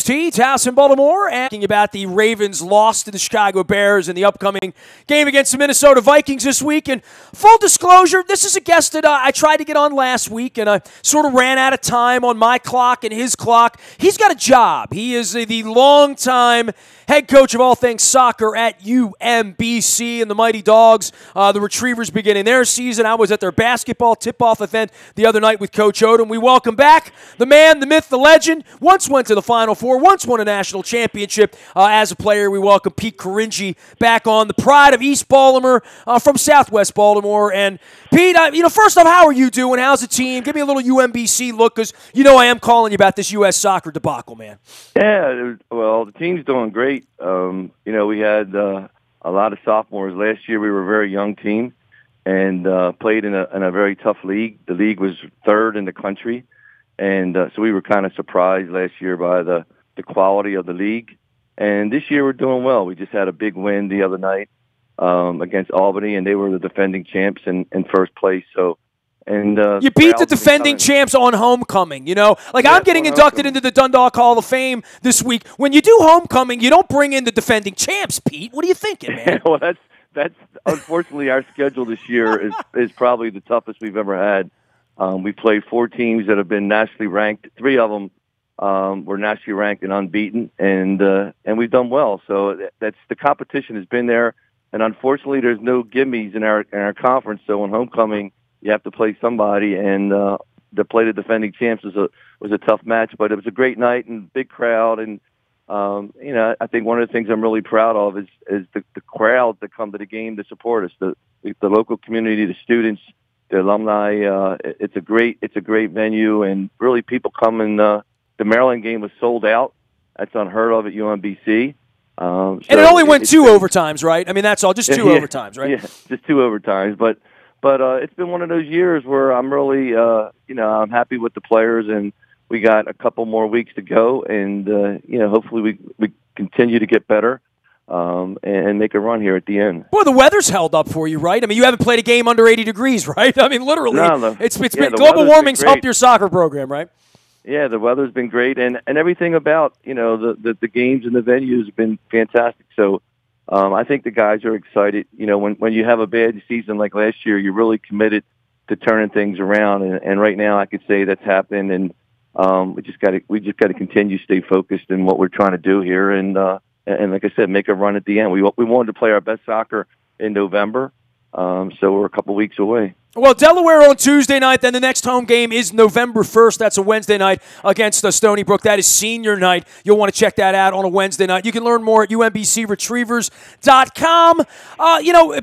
WNST, it's House in Baltimore, asking about the Ravens' loss to the Chicago Bears in the upcoming game against the Minnesota Vikings this week. And full disclosure, this is a guest that I tried to get on last week, and I sort of ran out of time on my clock and his clock. He's got a job. He is the longtime head coach of all things soccer at UMBC, and the Mighty Dogs, the Retrievers, beginning their season. I was at their basketball tip-off event the other night with Coach Odom. We welcome back the man, the myth, the legend. Once went to the Final Four, once won a national championship as a player. We welcome Pete Caringi back on, the pride of East Baltimore from Southwest Baltimore. And Pete, first off, how are you doing? How's the team? Give me a little UMBC look, because I am calling you about this U.S. soccer debacle, man. Yeah, well, the team's doing great. We had a lot of sophomores. Last year we were a very young team and played in a very tough league. The league was third in the country. And so we were kind of surprised last year by the quality of the league. And this year we're doing well. We just had a big win the other night against Albany, and they were the defending champs in first place. So, and you beat the defending champs on homecoming. I'm getting inducted into the Dundalk Hall of Fame this week. When you do homecoming, you don't bring in the defending champs, Pete. What are you thinking, man? Well, that's unfortunately our schedule this year is probably the toughest we've ever had. We played 4 teams that have been nationally ranked. 3 of them were nationally ranked and unbeaten, and we've done well. So that's the competition has been there, and unfortunately, there's no gimmies in our conference. So on homecoming, you have to play somebody, and to play the defending champs was a tough match, but it was a great night and big crowd. And I think one of the things I'm really proud of is the crowds that come to the game to support us, the local community, the students, the alumni. It's a great venue, and really people come and the Maryland game was sold out. That's unheard of at UMBC. And it only went 2 overtimes, right? I mean, that's all, just 2 overtimes, right? Yeah, just 2 overtimes. But it's been one of those years where I'm really, I'm happy with the players, and we got a couple more weeks to go, and hopefully we continue to get better. And make a run here at the end. Boy, the weather's held up for you, right? I mean, you haven't played a game under 80 degrees, right? I mean, literally. No. It's been global warming's helped your soccer program, right? Yeah, the weather's been great, and everything about the games and the venues have been fantastic. So I think the guys are excited. When you have a bad season like last year, you're really committed to turning things around, and right now I could say that's happened, and we just got to continue to stay focused in what we're trying to do here, and like I said, make a run at the end. We wanted to play our best soccer in November, so we're a couple weeks away. Well, Delaware on Tuesday night, then the next home game is November 1st. That's a Wednesday night against Stony Brook. That is senior night. You'll want to check that out on a Wednesday night. You can learn more at umbcretrievers.com.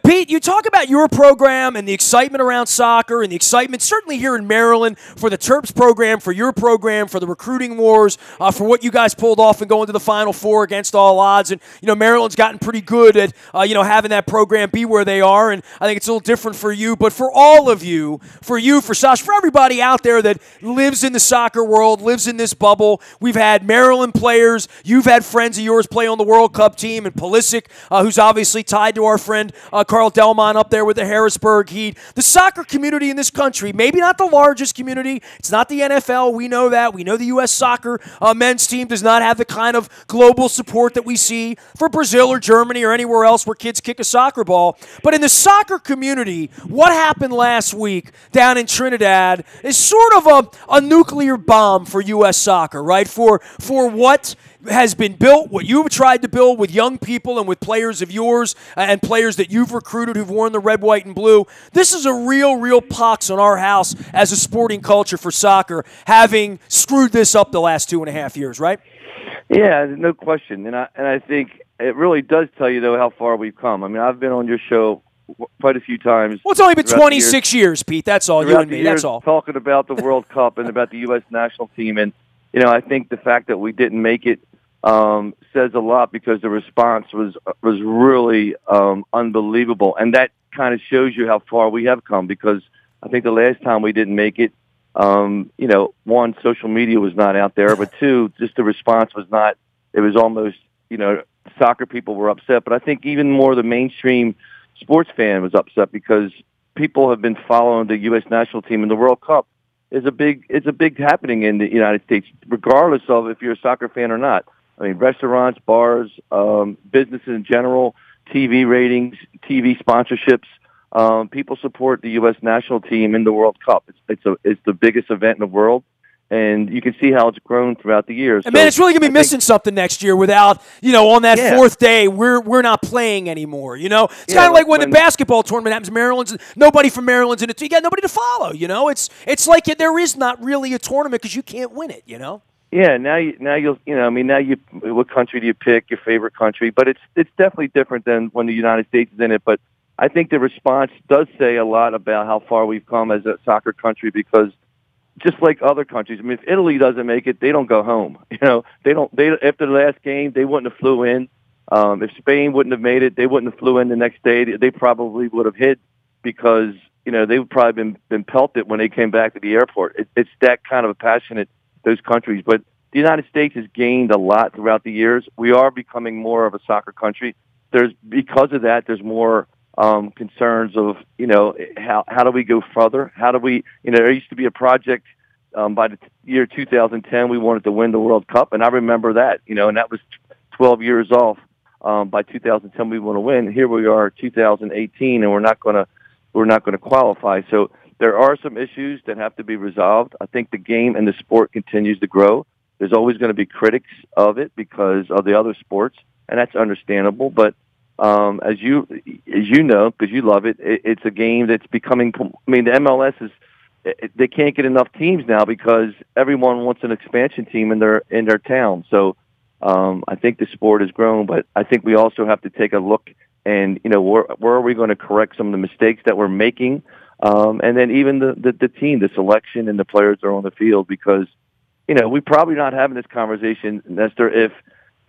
Pete, you talk about your program and the excitement around soccer and the excitement certainly here in Maryland for the Terps program, for your program, for the recruiting wars, for what you guys pulled off and going to the Final Four against all odds. And, Maryland's gotten pretty good at, having that program be where they are. And I think it's a little different for you. But for all of you, for Sasha, for everybody out there that lives in the soccer world, lives in this bubble. We've had Maryland players. You've had friends of yours play on the World Cup team, and Pulisic, who's obviously tied to our friend Carl Delmont up there with the Harrisburg Heat. The soccer community in this country, maybe not the largest community. It's not the NFL. We know that. We know the U.S. soccer men's team does not have the kind of global support that we see for Brazil or Germany or anywhere else where kids kick a soccer ball. But in the soccer community, what happened last week down in Trinidad is sort of a nuclear bomb for U.S. soccer, right? For what has been built, what you've tried to build with young people and with players of yours and players that you've recruited who've worn the red, white, and blue. This is a real pox on our house as a sporting culture for soccer, having screwed this up the last 2.5 years, right? Yeah, no question. And I think it really does tell you, though, how far we've come. I mean, I've been on your show quite a few times. Well, it's only been 26 years, Pete. That's all, you and me. That's all. Talking about the World Cup and about the U.S. national team. And, I think the fact that we didn't make it says a lot, because the response was really unbelievable. And that kind of shows you how far we have come, because I think the last time we didn't make it, one, social media was not out there, but 2, just the response was not, it was almost, soccer people were upset. But I think even more the mainstream sports fan was upset, because people have been following the U.S. national team, and the World Cup is a big happening in the United States, regardless of if you're a soccer fan or not. I mean, restaurants, bars, businesses in general, TV ratings, TV sponsorships. People support the U.S. national team in the World Cup. It's the biggest event in the world. And you can see how it's grown throughout the years. And man, it's really gonna be missing something next year without, on that fourth day we're not playing anymore. It's kind of like when the basketball tournament happens. Maryland's nobody from Maryland's in it. You got nobody to follow. It's like there is not really a tournament because you can't win it. Yeah. What country do you pick? Your favorite country? But it's definitely different than when the United States is in it. But I think the response does say a lot about how far we've come as a soccer country because. Just like other countries, I mean, if Italy doesn't make it, they don't go home. They after the last game, they wouldn't have flew in. If Spain wouldn't have made it, they wouldn't have flew in the next day. They probably would have hid because they would probably been pelted when they came back to the airport. It's that kind of a passionate those countries. But the United States has gained a lot throughout the years. We are becoming more of a soccer country. Because of that, there's more. Concerns of, how do we go further? How do we, there used to be a project by the year 2010, we wanted to win the World Cup. And I remember that, and that was 12 years off. By 2010, we want to win. Here we are, 2018, and we're not going to qualify. So there are some issues that have to be resolved. I think the game and the sport continues to grow. There's always going to be critics of it because of the other sports, and that's understandable. But as you know, because you love it, it's a game that's becoming. I mean, the MLS they can't get enough teams now because everyone wants an expansion team in their town. So I think the sport has grown, but I think we also have to take a look and where are we going to correct some of the mistakes that we're making, and then even the team, the selection, and the players that are on the field because we're probably not having this conversation, Nestor, if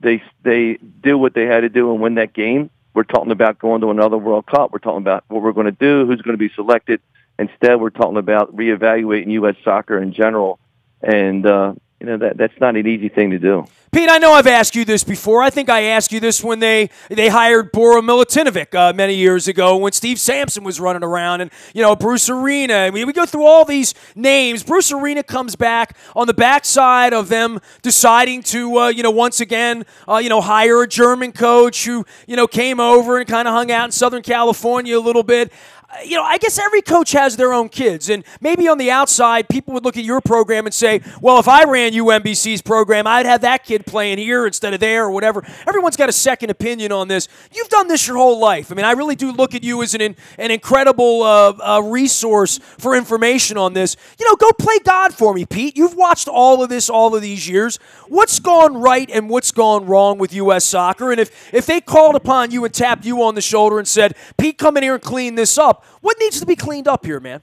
they do what they had to do and win that game. We're talking about going to another World Cup. We're talking about what we're going to do, who's going to be selected. Instead, we're talking about reevaluating U.S. soccer in general, and that's not an easy thing to do. Pete, I know I've asked you this before. I think I asked you this when they hired Bora Milutinovic many years ago when Steve Sampson was running around and, Bruce Arena. I mean, we go through all these names. Bruce Arena comes back on the backside of them deciding to, once again, hire a German coach who, came over and kind of hung out in Southern California a little bit. I guess every coach has their own kids, and maybe on the outside, people would look at your program and say, well, if I ran UMBC's program, I'd have that kid playing here instead of there or whatever. Everyone's got a second opinion on this. You've done this your whole life. I mean, I really do look at you as an incredible resource for information on this. Go play God for me, Pete. You've watched all of this all of these years. What's gone right and what's gone wrong with U.S. soccer? And if they called upon you and tapped you on the shoulder and said, Pete, come in here and clean this up, what needs to be cleaned up here, man?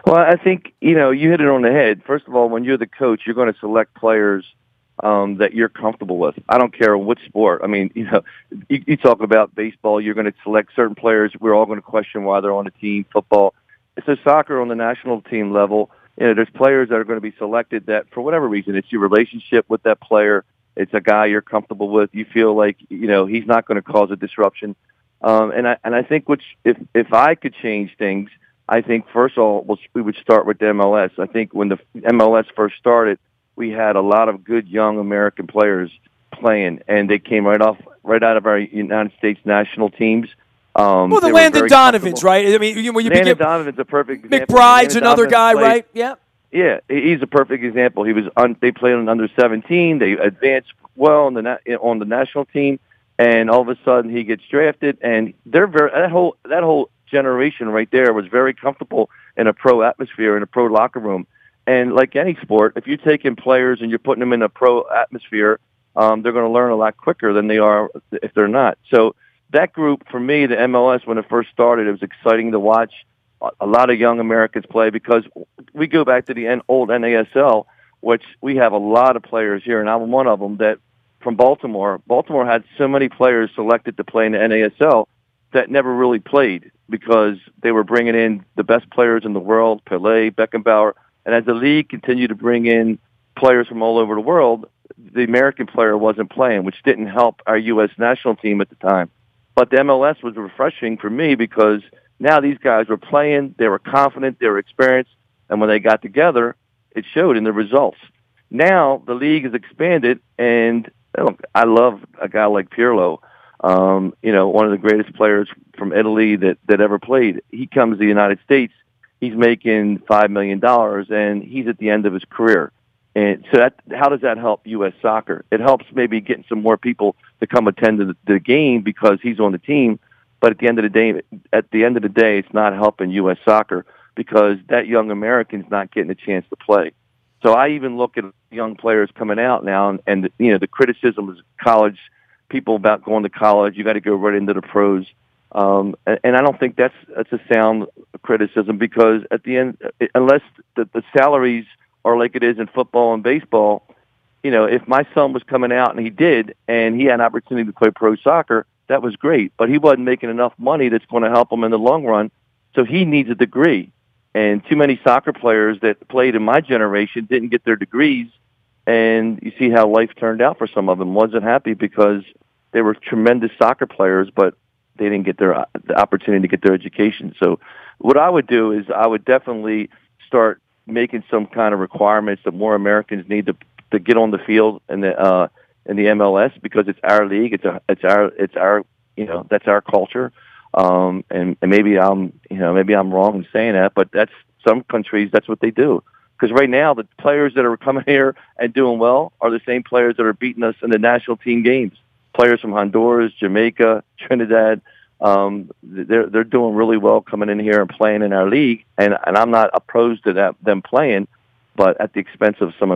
Well, I think, you hit it on the head. First of all, when you're the coach, you're going to select players that you're comfortable with. I don't care what sport. I mean, you talk about baseball, you're going to select certain players. We're all going to question why they're on the team. Football. So soccer on the national team level, there's players that are going to be selected that, for whatever reason, it's your relationship with that player. It's a guy you're comfortable with. You feel like, he's not going to cause a disruption. And I think if I could change things, I think first of all we would start with the MLS. I think when the MLS first started, we had a lot of good young American players playing, and they came right out of our United States national teams. Well, the Landon Donovans, right? I mean, Landon Donovan's a perfect example. McBride's another guy, right? Yeah. Yeah, he's a perfect example. They played on under 17. They advanced well on the national team. And all of a sudden, he gets drafted, and that whole generation right there was very comfortable in a pro atmosphere, in a pro locker room. And like any sport, if you're taking players and you're putting them in a pro atmosphere, they're going to learn a lot quicker than they are if they're not. So that group, for me, the MLS, when it first started, it was exciting to watch a lot of young Americans play because we go back to the old NASL, which we have a lot of players here, and I'm one of them that. From Baltimore. Baltimore had so many players selected to play in the NASL that never really played because they were bringing in the best players in the world, Pelé, Beckenbauer, and as the league continued to bring in players from all over the world, the American player wasn't playing, which didn't help our U.S. national team at the time. But the MLS was refreshing for me because now these guys were playing, they were confident, they were experienced, and when they got together, it showed in the results. Now the league has expanded, and Look, I love a guy like Pirlo. One of the greatest players from Italy that ever played. He comes to the United States. He's making $5 million, and he's at the end of his career. And so how does that help U.S. soccer? It helps maybe getting some more people to come attend to the game because he's on the team. But at the end of the day, it's not helping U.S. soccer because that young American's not getting a chance to play. So I even look at young players coming out now, and the criticism is college people about going to college. You got to go right into the pros, and I don't think that's a sound criticism because at the end, unless the salaries are like it is in football and baseball, if my son was coming out and he had an opportunity to play pro soccer, that was great. But he wasn't making enough money that's going to help him in the long run, so he needs a degree. And too many soccer players that played in my generation didn't get their degrees, and you see how life turned out for some of them. Wasn't happy because they were tremendous soccer players, but they didn't get the opportunity to get their education. So what I would do is I would definitely start making some kind of requirements that more Americans need to get on the field in the MLS because it's our league. It's our that's our culture. And maybe I'm wrong in saying that, but that's some countries, that's what they do. Because right now, the players that are coming here and doing well are the same players that are beating us in the national team games. Players from Honduras, Jamaica, Trinidad, they're doing really well coming in here and playing in our league. And I'm not opposed to them playing, but at the expense of some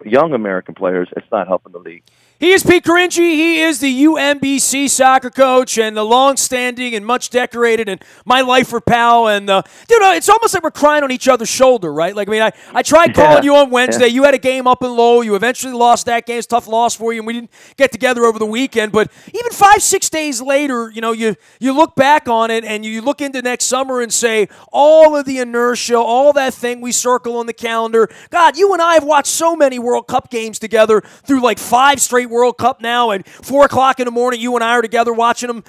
young American players, it's not helping the league. He is Pete Carinci. He is the UMBC soccer coach and the long-standing and much decorated and my lifer pal. And, it's almost like we're crying on each other's shoulder, right? Like, I mean, I tried calling you on Wednesday. Yeah. You had a game up and low. You eventually lost that game. It's a tough loss for you, and we didn't get together over the weekend. But even 5-6 days later, you look back on it and you look into next summer and say, all of the inertia, all that thing we circle on the calendar. God, you and I have watched so many World Cup games together through like 5 straight World Cup now, and 4 o'clock in the morning, you and I are together watching them,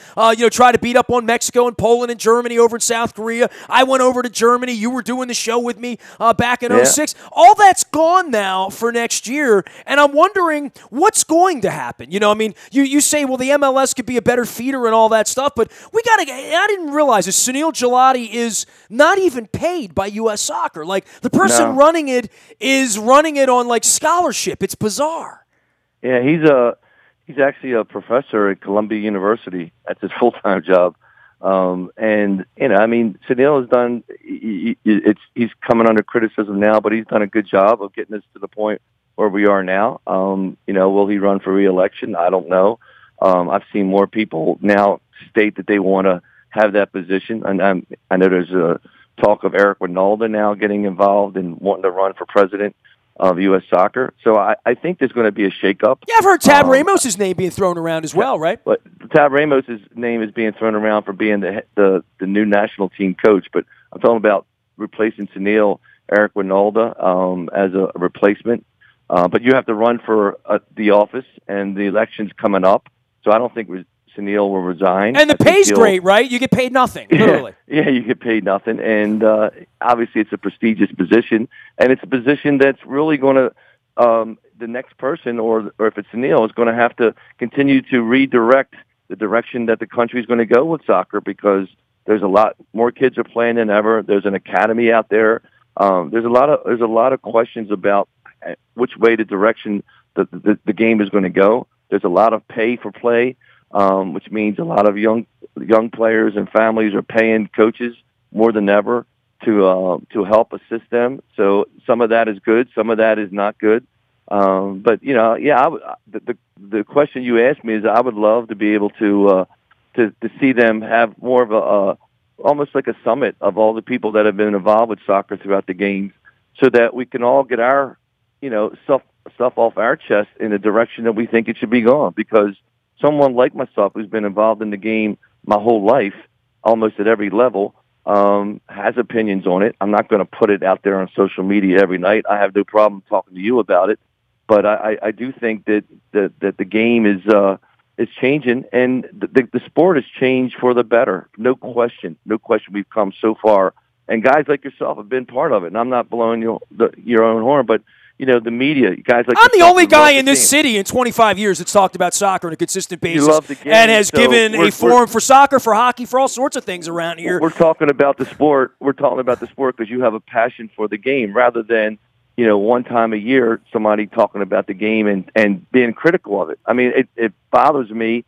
try to beat up on Mexico and Poland and Germany over in South Korea. I went over to Germany. You were doing the show with me back in 06. All that's gone now for next year, and I'm wondering what's going to happen. You say, well, the MLS could be a better feeder and all that stuff, but I didn't realize this. Sunil Jalati is not even paid by U.S. Soccer. Like, the person running it is running it on, like, scholarship. It's bizarre. Yeah, he's actually a professor at Columbia University. That's his full-time job. Sunil has done. He's coming under criticism now, but he's done a good job of getting us to the point where we are now. Will he run for re-election? I don't know. I've seen more people now state that they want to have that position, and I know there's a talk of Eric Winalda now getting involved and wanting to run for president of U.S. Soccer. So I think there's going to be a shakeup. Yeah, I've heard Tab Ramos' name being thrown around as well, right? But Tab Ramos' name is being thrown around for being the new national team coach. But I'm talking about replacing Sunil, Eric Winalda as a replacement. But you have to run for the office, and the election's coming up. So I don't think Sunil will resign. And the pay's great, right? You get paid nothing, literally. Yeah, you get paid nothing. And obviously it's a prestigious position, and it's a position that's really going to the next person, or if it's Sunil, is going to have to continue to redirect the direction that the country is going to go with soccer, because there's a lot more kids are playing than ever. There's an academy out there. There's a lot of questions about which way the direction the game is going to go. There's a lot of pay for play. Which means a lot of young players and families are paying coaches more than ever to help assist them. So some of that is good, some of that is not good. But the question you asked me is, I would love to be able to see them have more of a almost like a summit of all the people that have been involved with soccer throughout the games, so that we can all get our stuff off our chest in the direction that we think it should be going. Because someone like myself, who's been involved in the game my whole life, almost at every level, has opinions on it. I'm not going to put it out there on social media every night. I have no problem talking to you about it, but I do think that the game is changing, and the sport has changed for the better. No question. We've come so far, and guys like yourself have been part of it. And I'm not blowing your own horn, but the media, guys like I'm the only guy in this city in 25 years that's talked about soccer on a consistent basis. You love the game, and has given a forum for soccer, for hockey, for all sorts of things around here. We're talking about the sport. We're talking about the sport because you have a passion for the game rather than, one time a year somebody talking about the game and being critical of it. I mean, it bothers me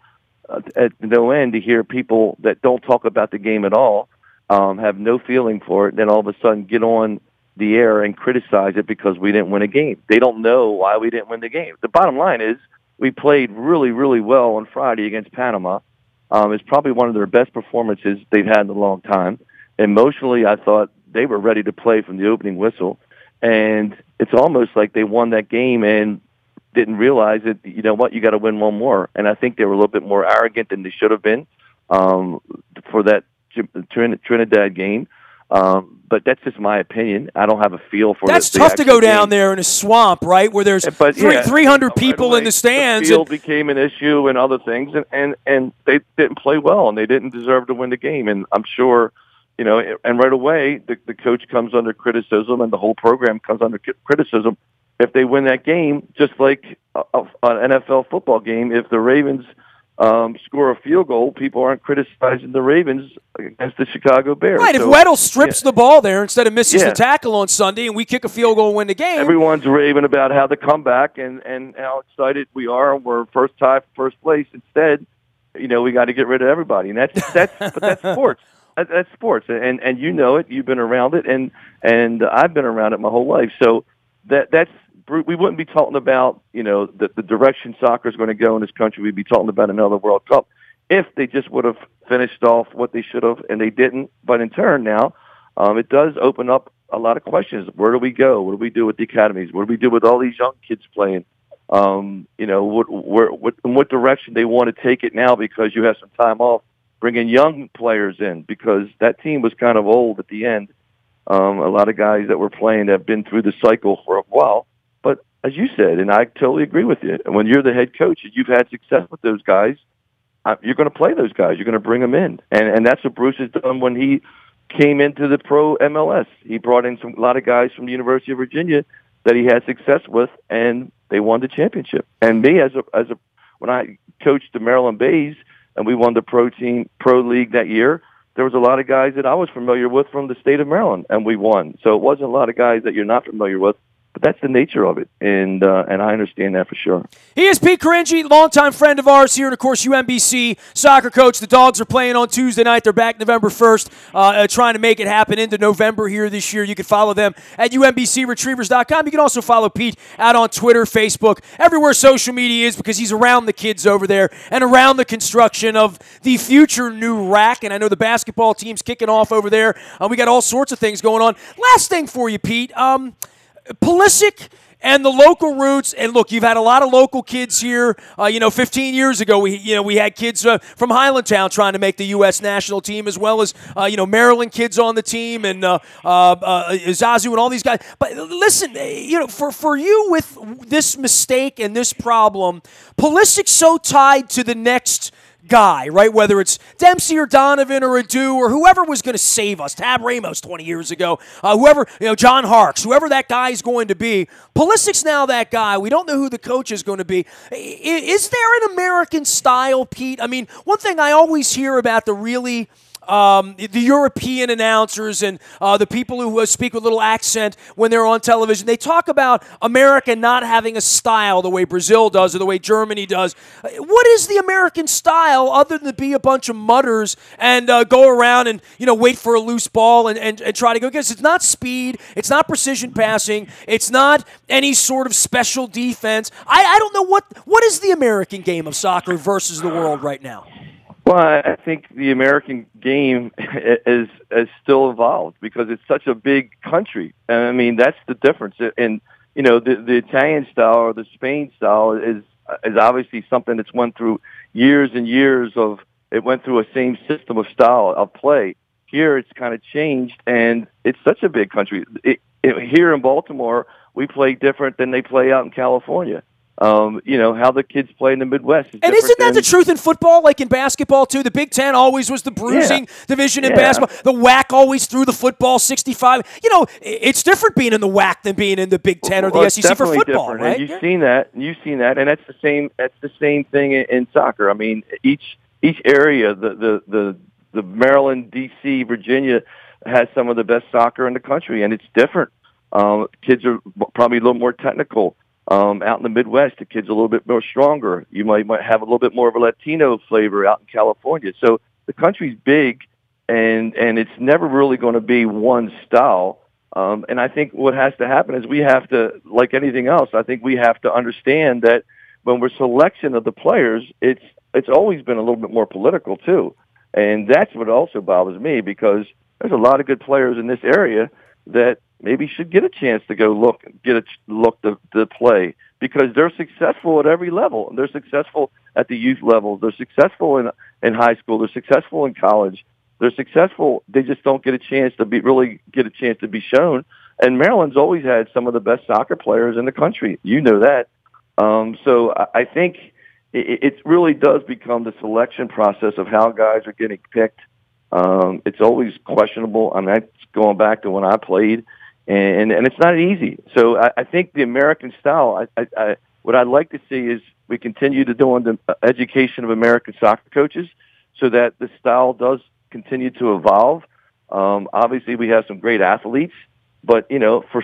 at no end to hear people that don't talk about the game at all, have no feeling for it, then all of a sudden get on the air and criticize it because we didn't win a game. They don't know why we didn't win the game. The bottom line is we played really, really well on Friday against Panama. It's probably one of their best performances they've had in a long time. Emotionally, I thought they were ready to play from the opening whistle. And it's almost like they won that game and didn't realize that, you know what, you got to win one more. And I think they were a little bit more arrogant than they should have been for that Trinidad game. But that's just my opinion. I don't have a feel for That's tough to go down there in a swamp, right, where there's 300 people in the stands. The field became an issue and other things, and they didn't play well, and they didn't deserve to win the game. And I'm sure, and right away, the coach comes under criticism, and the whole program comes under criticism if they win that game, just like an NFL football game. If the Ravens score a field goal, people aren't criticizing the Ravens against the Chicago Bears. Right, if Weddle strips the ball there instead of misses the tackle on Sunday and we kick a field goal and win the game. Everyone's raving about how the comeback and how excited we are. We're first place. Instead, we got to get rid of everybody. And that's sports. That's sports. And you know it. You've been around it, and I've been around it my whole life. So that's we wouldn't be talking about, the direction soccer is going to go in this country. We'd be talking about another World Cup if they just would have finished off what they should have, and they didn't. But in turn now, it does open up a lot of questions. Where do we go? What do we do with the academies? What do we do with all these young kids playing? In what direction they want to take it now because you have some time off, bringing young players in because that team was kind of old at the end. A lot of guys that were playing have been through the cycle for a while. But as you said, and I totally agree with you, when you're the head coach and you've had success with those guys, you're going to play those guys. You're going to bring them in. And that's what Bruce has done when he came into the pro MLS. He brought in a lot of guys from the University of Virginia that he had success with, and they won the championship. And me, when I coached the Maryland Bays and we won the pro league that year, there was a lot of guys that I was familiar with from the state of Maryland, and we won. So it wasn't a lot of guys that you're not familiar with. But that's the nature of it, and I understand that for sure. He is Pete Caringi, longtime friend of ours here, and, of course, UMBC soccer coach. The Dogs are playing on Tuesday night. They're back November 1st, trying to make it happen into November here this year. You can follow them at UMBCRetrievers.com. You can also follow Pete out on Twitter, Facebook, everywhere social media is because he's around the kids over there and around the construction of the future new RAC. And I know the basketball team's kicking off over there. We got all sorts of things going on. Last thing for you, Pete. Pulisic and the local roots, and look, you've had a lot of local kids here. 15 years ago, we had kids from Highlandtown trying to make the U.S. national team, as well as Maryland kids on the team, and Zazu and all these guys. But listen, for you with this mistake and this problem, Pulisic's so tied to the next guy, right? Whether it's Dempsey or Donovan or Adu or whoever was going to save us, Tab Ramos 20 years ago, whoever, John Harkes, whoever that guy is going to be. Pulisic's now that guy. We don't know who the coach is going to be. Is there an American style, Pete? I mean, one thing I always hear about the really the European announcers and the people who speak with a little accent when they're on television, they talk about America not having a style the way Brazil does or the way Germany does. What is the American style other than to be a bunch of mutters and go around and wait for a loose ball and try to go? Because it's not speed, it's not precision passing, it's not any sort of special defense. I don't know what is the American game of soccer versus the world right now. Well, I think the American game is still evolved because it's such a big country. And I mean, that's the difference. And the Italian style or the Spain style is obviously something that's went through years and years of. It went through a same system of style of play. Here, it's kind of changed, and it's such a big country. Here in Baltimore, we play different than they play out in California. how the kids play in the Midwest is and isn't that the truth in football, like in basketball, too? The Big Ten always was the bruising division in basketball. The WAC always threw the football 65. It's different being in the WAC than being in the Big Ten or the SEC for football, different. right? And you've seen that, and that's the same. That's the same thing in soccer. I mean, each area, the Maryland, D.C., Virginia, has some of the best soccer in the country, and it's different. Kids are probably a little more technical. Out in the Midwest, the kids are a little bit more stronger. You might have a little bit more of a Latino flavor out in California. So the country's big, and it's never really going to be one style. And I think what has to happen is we have to, like anything else, I think we have to understand that when we're selection of the players, it's always been a little bit more political too. And that's what also bothers me, because there's a lot of good players in this area that maybe should get a chance to go look to play, because they're successful at every level. They're successful at the youth level. They're successful in high school. They're successful in college. They're successful. They just don't get a chance to be shown. And Maryland's always had some of the best soccer players in the country. You know that. So I think it really does become the selection process of how guys are getting picked. It's always questionable. I mean, that's going back to when I played, and it's not easy. So I think the American style, what I'd like to see is we continue to do the education of American soccer coaches so that the style does continue to evolve. Obviously, we have some great athletes, but,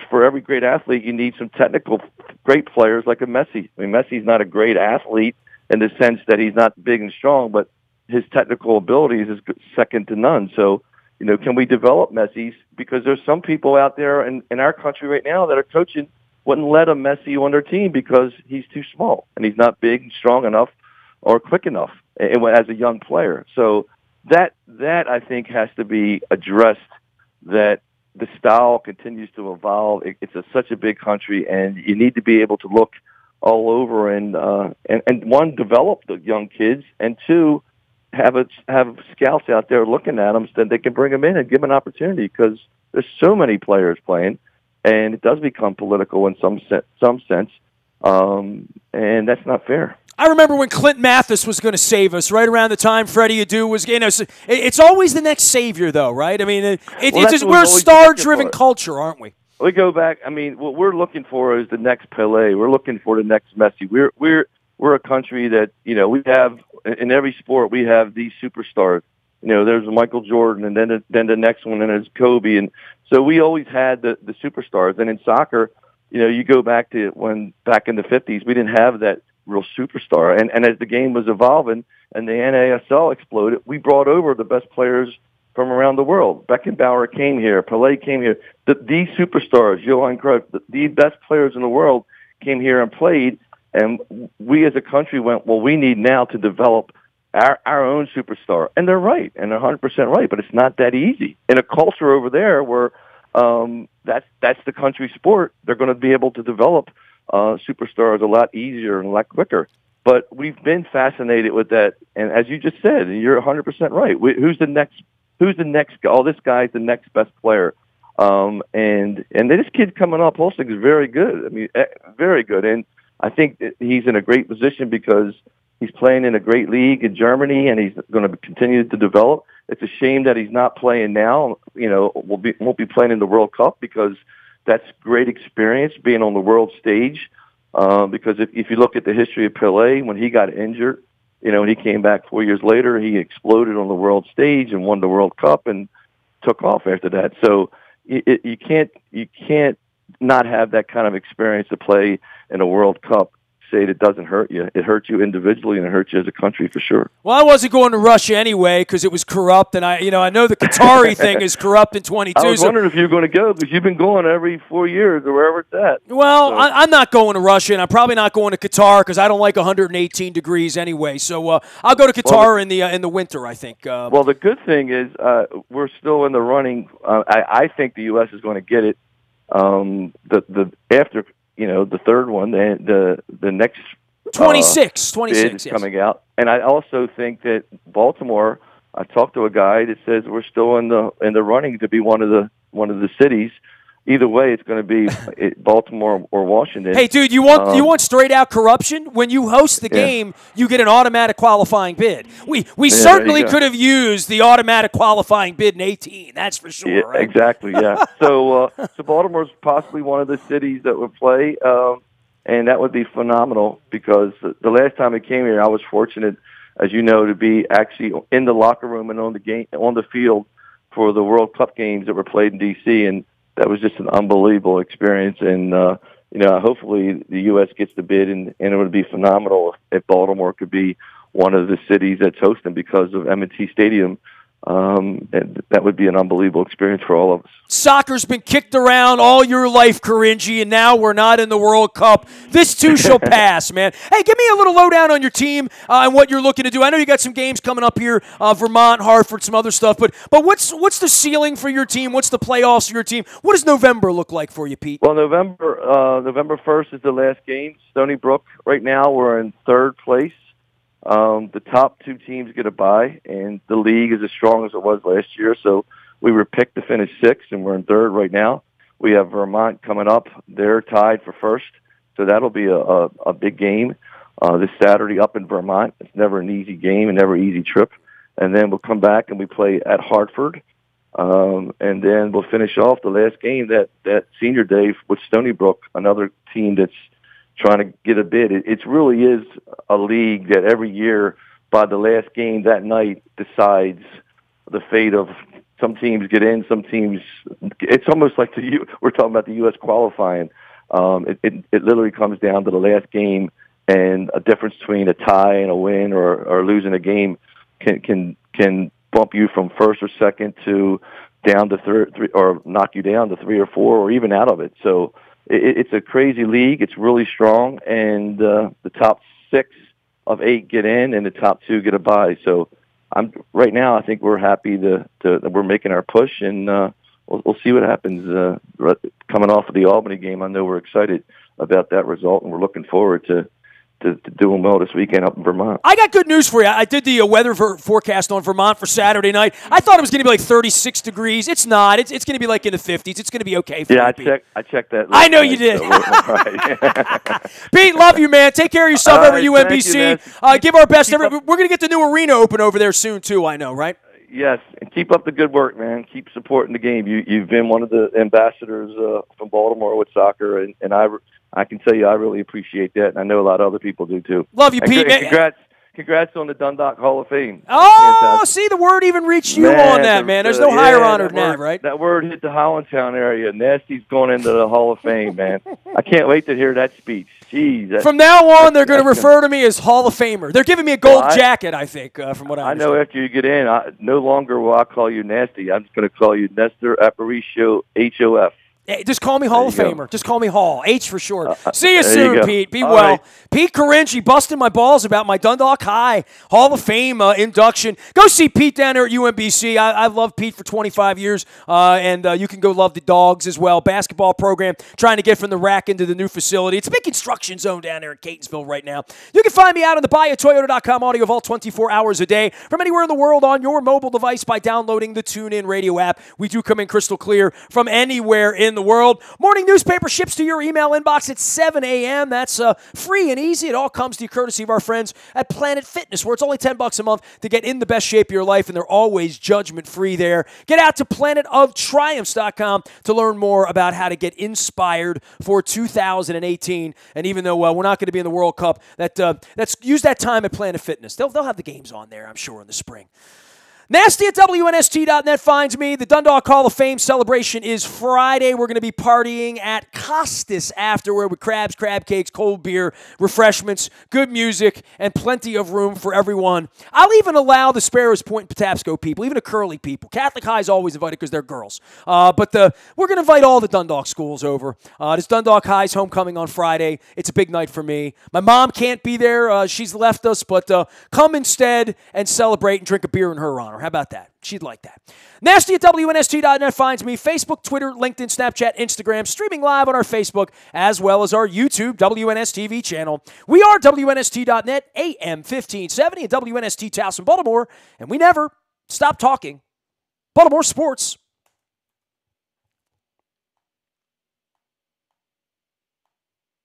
for every great athlete, you need some technical great players like a Messi. I mean, Messi's not a great athlete in the sense that he's not big and strong, but his technical abilities is second to none. So, can we develop Messi's? Because there's some people out there in our country right now that are coaching wouldn't let a Messi on their team because he's too small and he's not big and strong enough or quick enough as a young player. So that I think has to be addressed, that the style continues to evolve. It's such a big country, and you need to be able to look all over and one, develop the young kids, and two, have scouts out there looking at them so that they can bring them in and give them an opportunity, because there's so many players playing, and it does become political in some sense, and that's not fair. I remember when Clint Mathis was going to save us, right around the time Freddie Adu was. It's always the next savior, though, right? I mean, we're a star-driven culture, aren't we? We go back. I mean, what we're looking for is the next Pelé. We're looking for the next Messi. We're a country that we have in every sport. We have these superstars. There's Michael Jordan, and then the next one, and it's Kobe, and so we always had the superstars. And in soccer, you go back to back in the 50s, we didn't have that real superstar. And as the game was evolving and the NASL exploded, we brought over the best players from around the world. Beckenbauer came here. Pelé came here. These superstars, Johan Cruyff, the best players in the world came here and played. And we as a country went, well, we need now to develop our own superstar. And they're right, and they're 100% right, but it's not that easy. In a culture over there where that's the country sport, they're going to be able to develop superstars a lot easier and a lot quicker. But we've been fascinated with that, and as you just said, and you're 100% right. Who's the next guy? Oh, this guy's the next best player. And this kid coming up, Holsing, is very good. I mean, very good. And I think that he's in a great position because he's playing in a great league in Germany, and he's going to continue to develop. It's a shame that he's not playing now. Won't be playing in the World Cup, because that's great experience being on the world stage. Because if you look at the history of Pelé, when he got injured, and he came back 4 years later, he exploded on the world stage and won the World Cup and took off after that. So you can't not have that kind of experience to play in a World Cup. Say it doesn't hurt you. It hurts you individually, and it hurts you as a country for sure. Well, I wasn't going to Russia anyway because it was corrupt, and I know the Qatari thing is corrupt in 22. I was wondering if you were going to go, because you've been going every 4 years or wherever it's at. Well, so. I'm not going to Russia, and I'm probably not going to Qatar because I don't like 118 degrees anyway. So I'll go to Qatar in the winter, I think. Well, the good thing is we're still in the running. I think the U.S. is going to get it. After. The third one, the next 26 is coming out, and I also think that Baltimore. I talked to a guy that says we're still in the running to be one of the cities. either way, it's going to be Baltimore or Washington. Hey, dude, you want straight out corruption? When you host the game, you get an automatic qualifying bid. We certainly could have used the automatic qualifying bid in 18. That's for sure. Yeah, right? Exactly. Yeah. So Baltimore's possibly one of the cities that would play, and that would be phenomenal because the last time I came here, I was fortunate, as you know, to be actually in the locker room and on the field for the World Cup games that were played in D.C. and that was just an unbelievable experience. And hopefully the U.S. gets the bid, and it would be phenomenal if Baltimore could be one of the cities that's hosting because of M&T Stadium. And that would be an unbelievable experience for all of us. Soccer's been kicked around all your life, Karinji, and now we're not in the World Cup. This too shall pass, man. Hey, give me a little lowdown on your team and what you're looking to do. I know you got some games coming up here, Vermont, Hartford, some other stuff, but what's the ceiling for your team? What's the playoffs for your team? What does November look like for you, Pete? Well, November 1st is the last game. Stony Brook. Right now, we're in third place. The top two teams get a bye, and the league is as strong as it was last year. So we were picked to finish sixth, and we're in third right now. We have Vermont coming up. They're tied for first, so that'll be a big game this Saturday up in Vermont. It's never an easy game and never an easy trip. And then we'll come back and we play at Hartford, and then we'll finish off the last game that senior day with Stony Brook, another team that's trying to get a bid. It really is a league that every year by the last game that night decides the fate of some teams get in, some teams. It's almost like we're talking about the U.S. qualifying. It literally comes down to the last game, and a difference between a tie and a win or losing a game can bump you from first or second to down to three, or knock you down to 3 or 4, or even out of it. So it's a crazy league. It's really strong, and the top 6 of 8 get in, and the top 2 get a bye. So right now, I think we're happy that we're making our push, and we'll see what happens. Coming off of the Albany game, I know we're excited about that result, and we're looking forward to doing well this weekend up in Vermont. I got good news for you. I did the weather forecast on Vermont for Saturday night. I thought it was going to be like 36 degrees. It's not. It's going to be like in the 50s. It's going to be okay for I checked that. I know you did. So right. Pete, love you, man. Take care of yourself over at UMBC. Give our best. We're going to get the new arena open over there soon, too, I know, right? Yes, and keep up the good work, man. Keep supporting the game. You've been one of the ambassadors from Baltimore with soccer, and I can tell you I really appreciate that, and I know a lot of other people do too. Love you, Pete. Congrats on the Dundalk Hall of Fame. Oh, see, the word even reached you on that, man. There's no higher honor than that, right? That word hit the Hollandtown area. Nasty's going into the Hall of Fame, man. I can't wait to hear that speech. Jeez. From now on, they're going to refer to me as Hall of Famer. They're giving me a gold jacket, I think, from what I understand. I know after you get in, no longer will I call you Nasty. I'm just going to call you Nestor Aparicio, HOF. Hey, just call me Hall of Famer. Go. Just call me Hall. H for short. See you soon, Pete. Be well. Right. Pete Karinji busting my balls about my Dundalk High Hall of Fame induction. Go see Pete down there at UMBC. I've loved Pete for 25 years, and you can go love the dogs as well. Basketball program, trying to get from the rack into the new facility. It's a big construction zone down there in Catonsville right now. You can find me out on the BuyAToyota.com audio vault 24 hours a day from anywhere in the world on your mobile device by downloading the TuneIn Radio app. We do come in crystal clear from anywhere in the world. Morning newspaper ships to your email inbox at 7 a.m. That's free and easy. It all comes to you courtesy of our friends at Planet Fitness, where it's only $10 a month to get in the best shape of your life, and they're always judgment-free there. Get out to planetoftriumphs.com to learn more about how to get inspired for 2018. And even though we're not going to be in the World Cup, that's use that time at Planet Fitness. They'll have the games on there, I'm sure, in the spring. Nasty at WNST.net finds me. The Dundalk Hall of Fame celebration is Friday. We're going to be partying at Costas afterward with crabs, crab cakes, cold beer, refreshments, good music, and plenty of room for everyone. I'll even allow the Sparrows Point and Patapsco people, even the Curly people. Catholic High is always invited because they're girls. But we're going to invite all the Dundalk schools over. This Dundalk High's homecoming on Friday. It's a big night for me. My mom can't be there. She's left us, but come instead and celebrate and drink a beer in her honor. How about that? She'd like that. Nasty at WNST.net finds me. Facebook, Twitter, LinkedIn, Snapchat, Instagram, streaming live on our Facebook, as well as our YouTube WNSTV channel. We are WNST.net, AM 1570 at WNST Towson, Baltimore, and we never stop talking Baltimore sports.